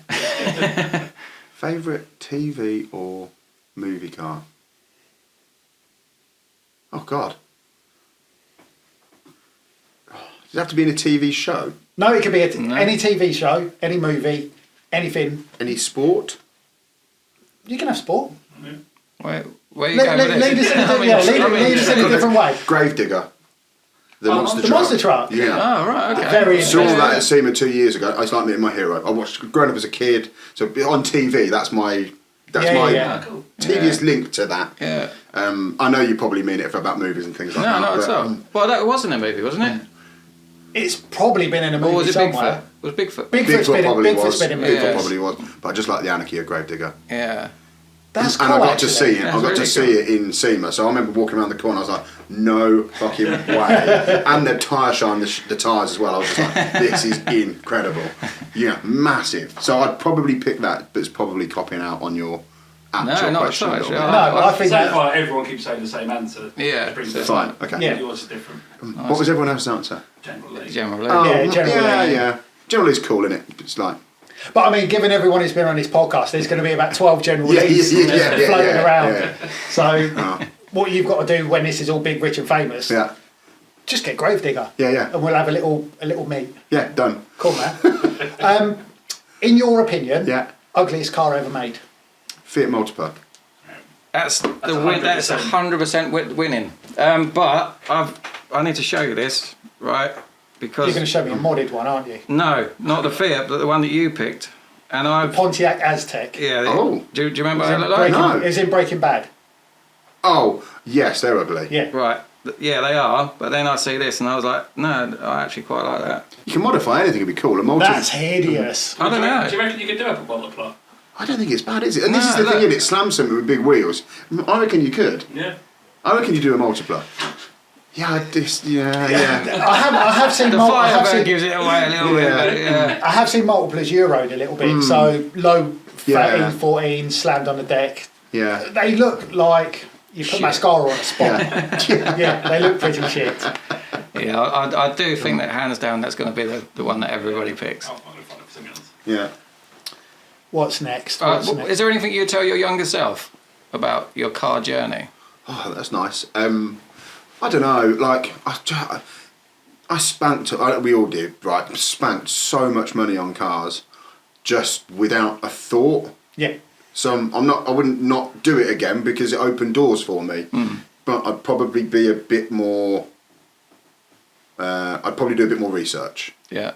Favourite TV or movie car? Oh, God. Does it have to be in a TV show? No, it could be any TV show, any movie, anything. Any sport? You can have sport. Where are you going with this? Lead us in a different way. Gravedigger. The monster the truck. monster truck. Yeah. Oh, right, okay. Very saw that at SEMA 2 years ago. It's like meeting my hero. I watched growing up as a kid. So on TV, that's my TV's link to that. Yeah. I know you probably mean it about movies and things like that. No, it's not. Well, that wasn't a movie, wasn't it? It's probably been in a movie or was it somewhere. Bigfoot? Was Bigfoot? Bigfoot's been in probably movies. was. Bigfoot probably was. But I just like the anarchy of Gravedigger. Yeah. That's cool. And I got actually. to see it. I got to see it in SEMA. So I remember walking around the corner. I was like, no fucking way. And the tyre shine, the tyres as well. I was just like, this is incredible. Yeah, massive. So I'd probably pick that, but it's probably copying out on your actual question. No, I think so far everyone keeps saying the same answer. Yeah, fine. Okay. Yeah. Yours is different. What was everyone else's answer? Generally. Oh, Yeah, generally. yeah. Generally, it's cool, isn't it? It's like. But I mean, given everyone who's been on this podcast, there's going to be about 12 general leads floating around. Yeah. So, what you've got to do when this is all big, rich, and famous, just get Gravedigger. Yeah. And we'll have a little meet. Yeah, done. Cool, man. In your opinion, ugliest car ever made? Fiat Multipla. That's the win. That's 100% winning. But I need to show you this, right? Because you're going to show me a modded one, aren't you? No, not the Fiat, but the one that you picked. And the Pontiac Aztec. Yeah. Oh. Do you remember how it looked like? No. It was in Breaking Bad. Oh, yes, they're ugly. Yeah. Right. Yeah, they are. But then I see this and I was like, no, I actually quite like that. You can modify anything; it'd be cool. That's hideous. I don't know. Do you reckon you could do a multiply? I don't think it's bad, is it? And this is the thing, it slams something with big wheels. I reckon you could. Yeah. I reckon you do a multiply. Yeah, I have seen the Firebird gives it away a little bit. Yeah. I have seen multiples Euroed a little bit. So low 13, 14, slammed on the deck. Yeah. They look like you put mascara on a spot. Yeah, they look pretty shit. Yeah, I do think that hands down that's going to be the one that everybody picks. Yeah. What's next? Is there anything you'd tell your younger self about your car journey? Oh, that's nice. I don't know, like, I spanked, we all did, right, spanked so much money on cars just without a thought. Yeah. So I wouldn't not do it again because it opened doors for me. But I'd probably be a bit more, I'd probably do a bit more research. Yeah.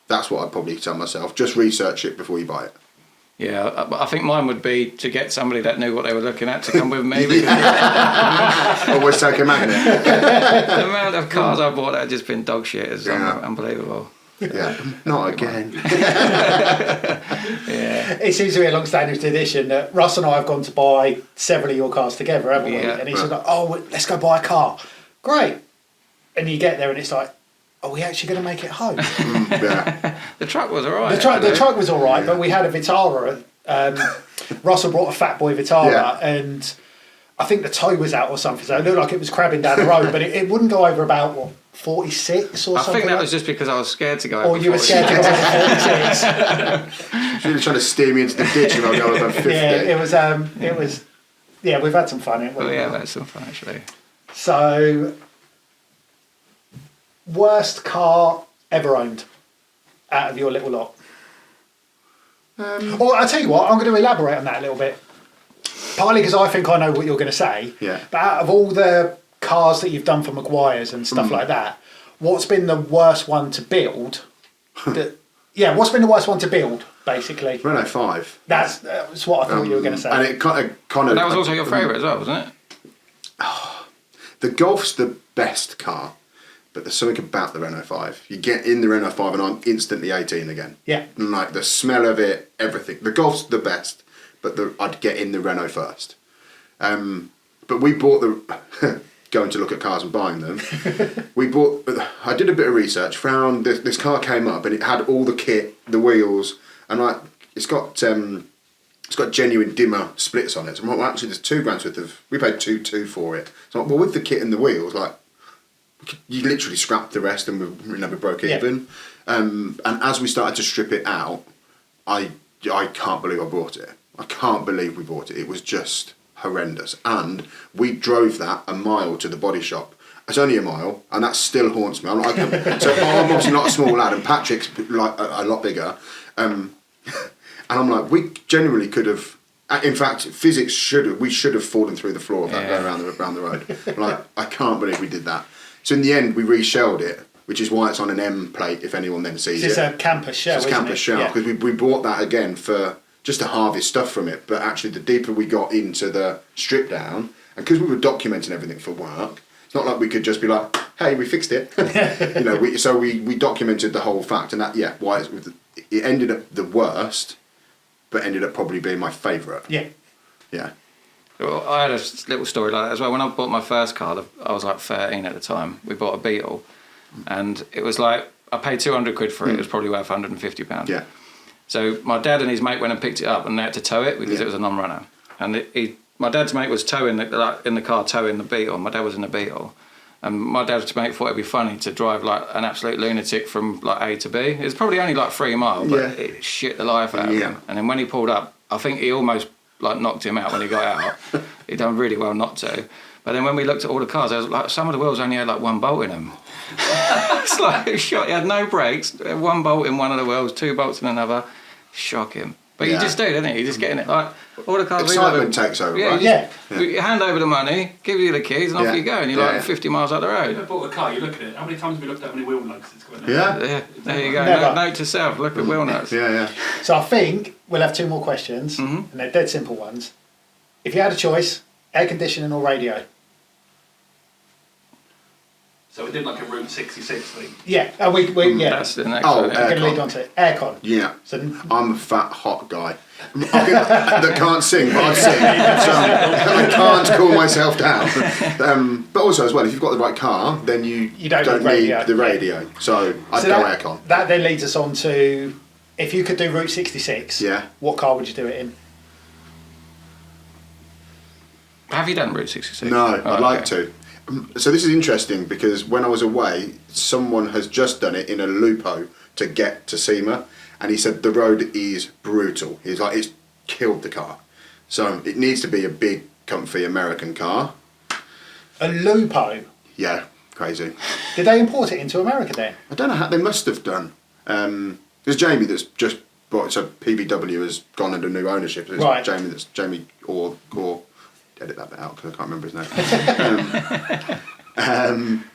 That's what I'd probably tell myself, just research it before you buy it. Yeah, I think mine would be to get somebody that knew what they were looking at to come with me. Always take a magnet. The amount of cars I bought that had just been dog shit is unbelievable. Yeah, not again. Yeah. It seems to be a long-standing tradition that Russ and I have gone to buy several of your cars together, haven't we? Yeah. And he's like, oh, let's go buy a car. Great. And you get there and it's like, are we actually going to make it home? The truck was alright. The truck was alright, but we had a Vitara. Russell brought a Fat Boy Vitara, and I think the tow was out or something, so it looked like it was crabbing down the road, but it wouldn't go over about, what, 46 or something? I think that was just because I was scared to go over 46. Or you were scared to go over 46. She was trying to steer me into the ditch if I go over 50. Yeah, it was, we've had some fun. Oh yeah, we've had some fun actually. So, worst car ever owned out of your little lot? Or I'll tell you what, I'm going to elaborate on that a little bit. Partly because I think I know what you're going to say. Yeah. But out of all the cars that you've done for Maguires and stuff like that, what's been the worst one to build? What's been the worst one to build, basically? Renault 5. That's what I thought you were going to say. And it kind of... That was also your favourite as well, wasn't it? The Golf's the best car. But there's something about the Renault 5. You get in the Renault 5 and I'm instantly 18 again. Yeah. And like the smell of it, everything. The Golf's the best, but I'd get in the Renault first. But we bought going to look at cars and buying them. I did a bit of research, found this car came up and it had all the kit, the wheels, and like it's got genuine dimmer splits on it. So I'm like, well, actually there's £2,000 worth of, we paid 2,200 for it. So I'm like, well, with the kit and the wheels, like, you literally scrapped the rest and we never broke even. And as we started to strip it out, I can't believe I bought it. I can't believe we bought it. It was just horrendous. And we drove that a mile to the body shop. It's only a mile, and that still haunts me. I'm obviously not a small lad, and Patrick's like a lot bigger. And I'm like, we genuinely could have. In fact, we should have fallen through the floor of that going around the road. Like, I can't believe we did that. So in the end, we reshelled it, which is why it's on an M plate if anyone then sees it. It's a campus shell, It's a campus shell, because we bought that again for just to harvest stuff from it. But actually, the deeper we got into the strip down, and because we were documenting everything for work, it's not like we could just be like, hey, we fixed it. We documented the whole fact, and that, why it ended up the worst, but ended up probably being my favourite. Yeah. Yeah. Well, I had a little story like that as well. When I bought my first car, I was like 13 at the time. We bought a Beetle, and it was like I paid 200 quid for it. It was probably worth 150 pounds. Yeah. So my dad and his mate went and picked it up, and they had to tow it because it was a non-runner. And my dad's mate was in the car towing the Beetle. My dad was in the Beetle, and my dad's mate thought it'd be funny to drive like an absolute lunatic from like A to B. It was probably only like 3 miles, but it shit the life out of him. And then when he pulled up, I think he almost like knocked him out when he got out. He done really well not to. But then when we looked at all the cars, there was like some of the wheels only had like 1 bolt in them. It's like a shot. He had no brakes, 1 bolt in one of the wheels, 2 bolts in another. Shocking. But you just do, don't you? You just get in it. Like all the cars. Excitement takes over, right? You hand over the money, give you the keys, and off you go, and you're like 50 miles up the road. If you bought a car, you look at it. How many times have you looked at how many wheel nuts it's got? Yeah. There you go. Note to self: look at wheel nuts. Yeah. So I think we'll have 2 more questions, and they're dead simple ones. If you had a choice, air conditioning or radio? So we did like a Route 66 thing. Yeah, That's the next one. We're going to lead on to it. Aircon. Yeah. So, I'm a fat, hot guy that can't sing, but I'd sing. So I can't cool myself down. But also as well, if you've got the right car, then you don't need the radio. So I'd go aircon. That then leads us on to, if you could do Route 66, what car would you do it in? Have you done Route 66? No, I'd like to. So this is interesting because when I was away, someone has just done it in a Lupo to get to SEMA, and he said the road is brutal. He's like, it's killed the car. So it needs to be a big, comfy American car. A Lupo? Yeah, crazy. Did they import it into America then? I don't know how they must have done. There's Jamie that's just bought, so PVW has gone under new ownership. So it's Jamie or edit that bit out because I can't remember his name.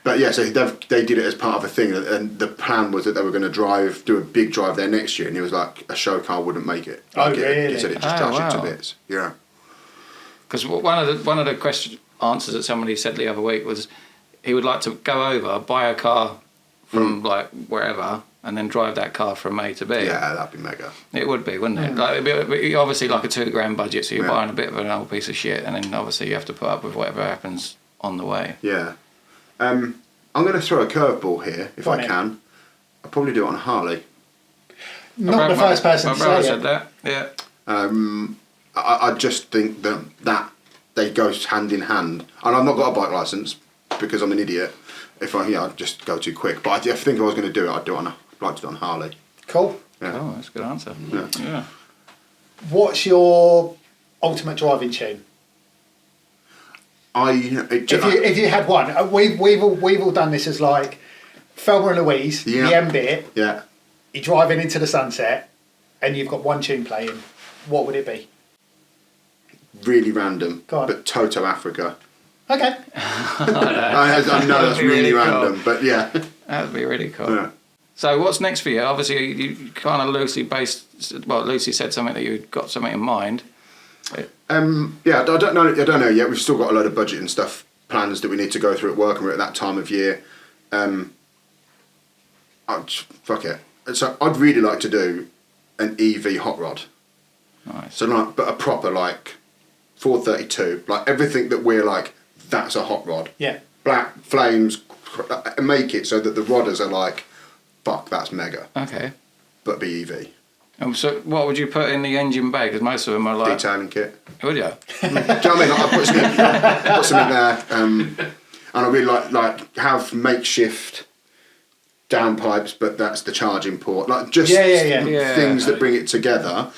But yeah, so they did it as part of a thing, and the plan was that they were going to do a big drive there next year, and he was like, a show car wouldn't make it. Really? He said it just trashed it to bits. Yeah. Because one of the answers that somebody said the other week was he would like to go over, buy a car from like wherever, and then drive that car from A to B. Yeah, that'd be mega. It would be, wouldn't it? Like, it'd be obviously like a $2,000 budget, so you're buying a bit of an old piece of shit, and then obviously you have to put up with whatever happens on the way. Yeah. I'm going to throw a curveball here, if I can. I'll probably do it on a Harley. Not the first person to say it. My brother said that, yeah. I just think that they go hand in hand. And I've not got a bike licence because I'm an idiot. I'd just go too quick. But I think if I was going to do it, I'd like to do it on Harley. Cool. Yeah. Oh, that's a good answer. Yeah. What's your ultimate driving tune? If you had one, we've all done this as like Thelma and Louise, the end bit. Yeah. You're driving into the sunset, and you've got one tune playing. What would it be? Really random. Go on. But Toto Africa. Okay. I know that's really random, cool. But yeah. That'd be really cool. Yeah. So what's next for you? Obviously, you kind of Lucy said something that you got something in mind. Yeah, I don't know yet. We've still got a load of budget and stuff, plans that we need to go through at work, and we're at that time of year. Fuck it. So I'd really like to do an EV hot rod. Nice. So but a proper 432, everything that we're like, that's a hot rod. Yeah. Black flames, make it so that the rodders are like, fuck, that's mega. Okay. But be EV. So what would you put in the engine bay? Because most of them are like... Detailing kit. Would you? Do you know what I mean? I put something there. And I really like have makeshift downpipes, but that's the charging port. Things that bring it together.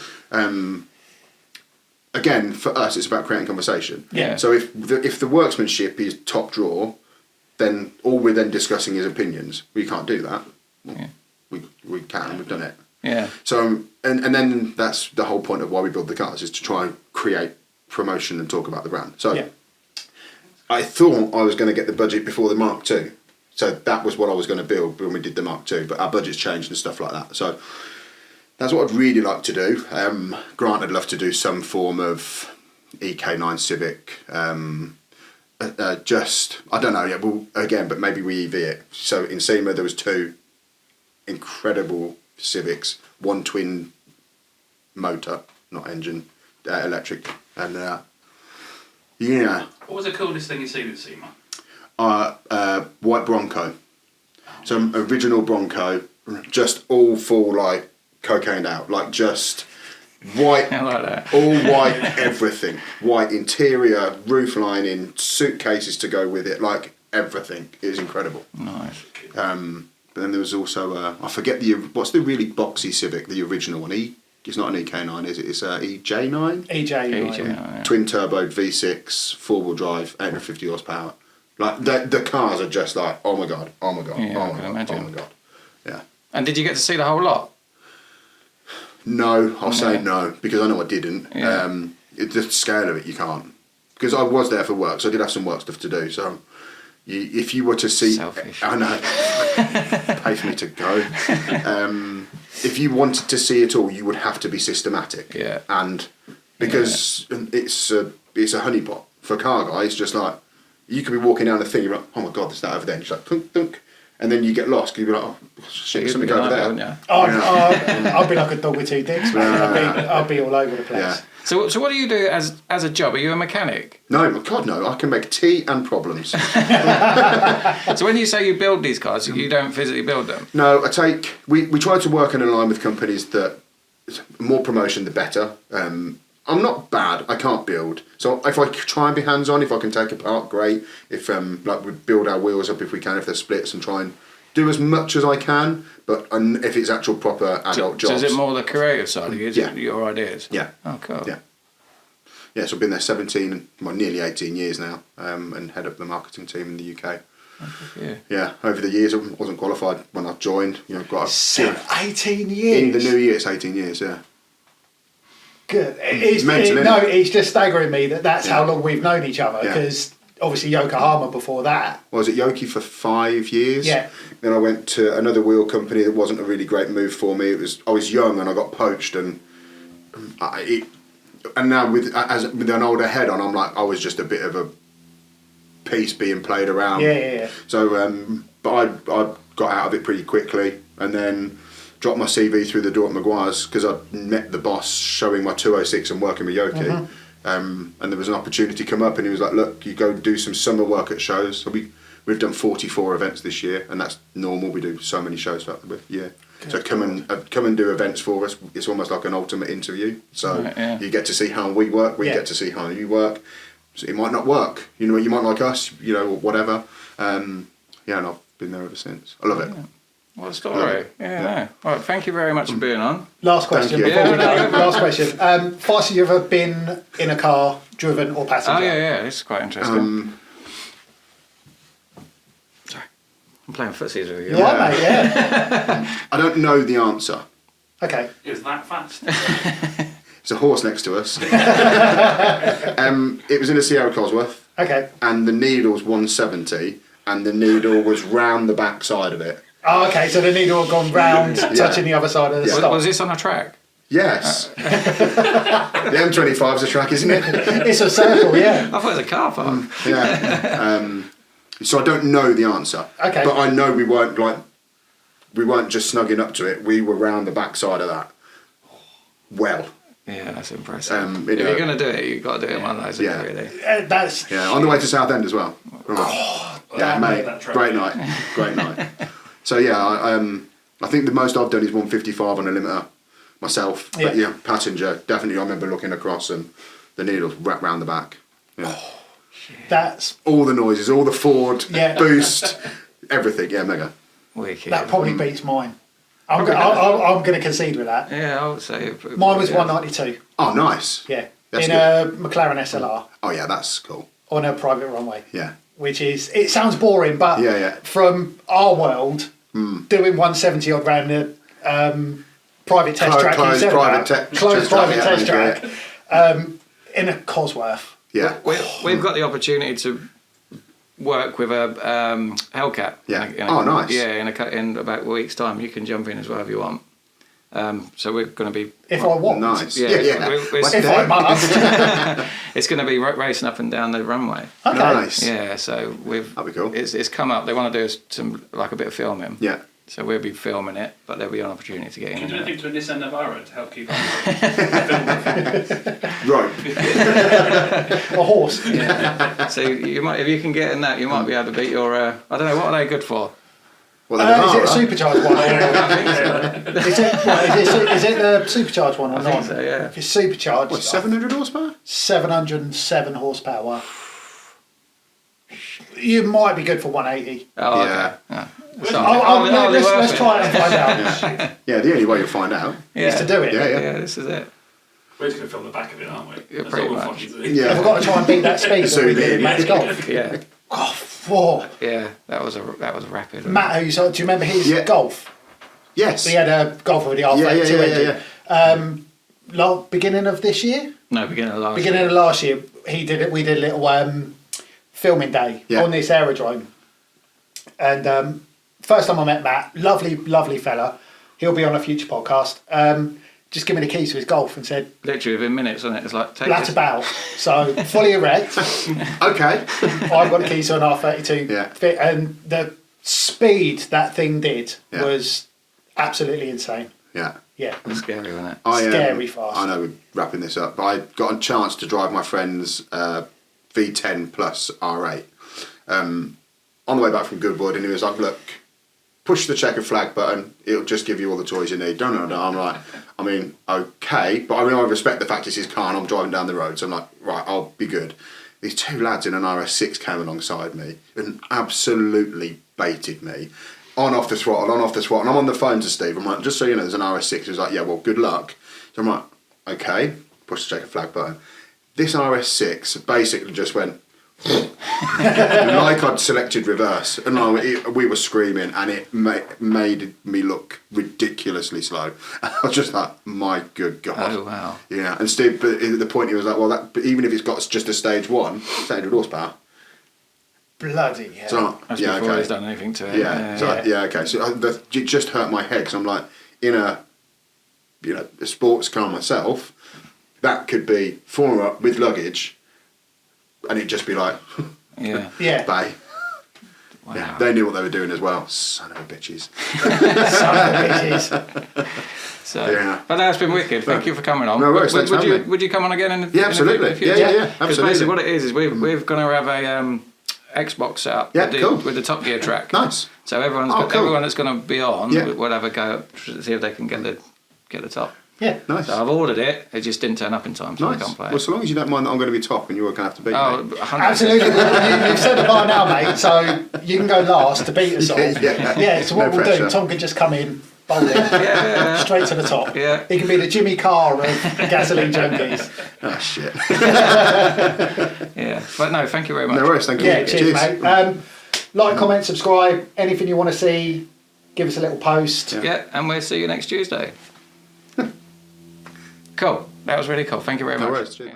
Again, for us, it's about creating conversation. Yeah. So if the workmanship is top drawer, then all we're then discussing is opinions. We can't do that. Yeah. We can. We've done it. Yeah. So and then that's the whole point of why we build the cars, is to try and create promotion and talk about the brand. So I thought I was going to get the budget before the Mark II. So that was what I was going to build when we did the Mark II, but our budget's changed and stuff like that. So that's what I'd really like to do. Grant, I'd love to do some form of EK9 Civic. I don't know yet. Well, again, but maybe we EV it. So in SEMA there was 2 incredible Civics, 1 twin motor, not engine, electric, and Yeah. What was the coolest thing you seen at SEMA? White Bronco. So original Bronco, just all full like cocaine out, like just white, I like that. all white, everything, white interior, roof lining, suitcases to go with it, like everything. It was incredible. Nice. But then there was also I forget what's the really boxy Civic, the original one. It's not an EK9, is it? It's a EJ9. EJ9. Yeah. Twin turbo V6, 4-wheel drive, 850 horsepower. Like the cars are just like, oh my god, oh my god, Yeah, oh I my can god, imagine. oh my god. Yeah. And did you get to see the whole lot? No, I'll say no, because I know I didn't. Yeah. The scale of it, you can't. Because I was there for work, so I did have some work stuff to do. So if you were to see... Selfish. I know. Pay for me to go. If you wanted to see it all, you would have to be systematic. Yeah. And because it's a honeypot. For a car guy, it's just like, you could be walking down the thing, you're like, oh my god, there's that over there. And you're like, thunk, thunk. And then you get lost, you'd be like, oh shit, there's something over there. I'd be like a dog with two dicks, mate. I'd be all over the place. Yeah. So what do you do as a job? Are you a mechanic? No, God no, I can make tea and problems. So when you say you build these cars, you don't physically build them? No, we try to work and align with companies that more promotion the better. I'm not bad, I can't build. So if I try and be hands-on, if I can take apart, great. If like we build our wheels up if we can, if they're splits, and try and do as much as I can, but if it's actual proper adult jobs. So is it more the creative side of you? Is it your ideas? Yeah. Oh, cool. Yeah. Yeah, so I've been there 17, well, nearly 18 years now, and head up the marketing team in the UK. Yeah. Yeah, over the years, I wasn't qualified when I joined. Got 18 years? In the new year, it's 18 years, yeah. Good. Mental, it's just staggering me that's how long we've known each other, because obviously Yokohama before that. I was at Yoki for 5 years. Yeah. Then I went to another wheel company that wasn't a really great move for me. I was young and I got poached, and now with an older head on, I'm like, I was just a bit of a piece being played around. Yeah. So, but I got out of it pretty quickly, and then dropped my CV through the door at Maguires because I met the boss showing my 206 and working with Yoki. Mm-hmm. And there was an opportunity come up, and he was like, look, you go do some summer work at shows. So we've done 44 events this year, and that's normal. We do so many shows throughout the year. Good. So come and do events for us. It's almost like an ultimate interview. So you get to see how we work. We get to see how you work. So it might not work. You might like us. Whatever. And I've been there ever since. I love it. Yeah. What a story. Yeah. All right, thank you very much for being on. Last question. Last question. Fastest you've ever been in a car, driven or passenger? Oh, yeah, this is quite interesting. Sorry, I'm playing footsies with you. Yeah, mate, yeah. I don't know the answer. Okay. It was that fast. There's a horse next to us. It was in a Sierra Cosworth. Okay. And the needle's 170, and the needle was round the back side of it. Oh, okay, so the needle had gone round, touching the other side of the stop. Was this on a track? Yes. The M25's a track, isn't it? It's a circle, yeah. I thought it was a car park. Yeah. So I don't know the answer. Okay. But I know we weren't just snugging up to it. We were round the back side of that. Well. Yeah, that's impressive. If you're going to do it, you've got to do it one of those, really. That's... Yeah, on the way to Southend as well. Mate, great night. So I think the most I've done is 155 on a limiter myself. But passenger, definitely I remember looking across and the needles wrapped round the back. Yeah. That's... all the noises, all the Ford, boost, everything, mega. Wicked. That probably beats mine. I'm going to concede with that. Yeah, I would say... Mine was 192. Oh, nice. Yeah. That's in a McLaren SLR. Oh, yeah, that's cool. On a private runway. Yeah. Which is, it sounds boring, but from our world, doing 170 odd round the private test track, closed private test track in a Cosworth. Yeah. We've got the opportunity to work with a Hellcat. Yeah. Nice. Yeah, in about a week's time. You can jump in as well if you want. So we're going to be... If I want. Nice. Yeah. If I must. It's going to be racing up and down the runway. Okay. Nice. Yeah, so that'd be cool. It's come up. They want to do some a bit of filming. Yeah. So we'll be filming it, but there'll be an opportunity to get in. Can you do anything to a Nissan Navara to help keep on? Rope. A horse. Yeah. So you might, if you can get in that, you might be able to beat your. I don't know, what are they good for? Well, is it a supercharged one? Is it the supercharged one or I not? think so, yeah. If it's supercharged, what, 700 horsepower? 707 horsepower. You might be good for 180. Oh, Yeah. okay. Let's try it and find out. Yeah, the only way you'll find out is to do it. Yeah, this is it. We're just going to film the back of it, aren't we? Yeah, That's pretty all we're much. fucking doing. Yeah. We've got to try and beat that speed that we did in Matt's golf. Yeah. Oh, whoa. Yeah, that was rapid. Matt, do you remember his golf? Yes. He had a golfer with the R32 engine. Beginning of this year? No, beginning of last year. Beginning of last year, we did a little filming day on this aerodrome. And first time I met Matt, lovely fella. He'll be on a future podcast. Just give me the keys to his golf and said... Literally within minutes, wasn't it? It's like... That's about. So, fully erect. Okay. I've got the keys to an R32. Yeah. And the speed that thing did was absolutely insane. Yeah. Yeah. It was scary, wasn't it? Scary fast. I know we're wrapping this up, but I got a chance to drive my friend's V10 plus R8 on the way back from Goodwood, and he was like, look, push the checkered flag button, it'll just give you all the toys you need. No. I'm like, I mean, okay, but I respect the fact it's his car and I'm driving down the road, so I'm like, right, I'll be good. These two lads in an RS6 came alongside me and absolutely baited me. On off the throttle, and I'm on the phone to Steve. I'm like, just so you know, there's an RS6. He was like, yeah, well, good luck. So I'm like, okay, push the checkered flag button. This RS6 basically just went like I'd selected reverse, and we were screaming, and it made me look ridiculously slow. I was just like, my good God. Oh, wow. Yeah, and Steve, but at the point he was like, well, but even if it's got just a stage 1, it's 800 horsepower. Bloody hell. So, That's before he's done anything to it. Okay. So it just hurt my head, because I'm like, in a sports car myself, that could be 4 up with luggage, and it'd just be like, yeah. Bye. Wow. Yeah, they knew what they were doing as well. Son of a bitches. So, but no, it's been wicked. Thank you for coming on. No worries. Would you come on again in the absolutely. In the future? Yeah, Because absolutely. basically what it is we're going to have a Xbox set up with the Top Gear track. Nice. So everyone that's going to be on will have a go to see if they can get the top. Yeah, nice. So I've ordered it. It just didn't turn up in time, so I can't play it. Well, so long as you don't mind that I'm going to be top and you're going to have to beat me. 100%. Absolutely. You've set the bar now, mate, so you can go last to beat us all. Yeah, so what we'll do, Tom can just come in, bowling, straight to the top. Yeah. He can be the Jimmy Carr of Gasoline Junkies. Ah, shit. Yeah, but no, thank you very much. No worries, thank you. Yeah, cheers, mate. Like, comment, subscribe, anything you want to see, give us a little post. Yeah, and we'll see you next Tuesday. Cool. That was really cool. Thank you very much. No worries. Cheers.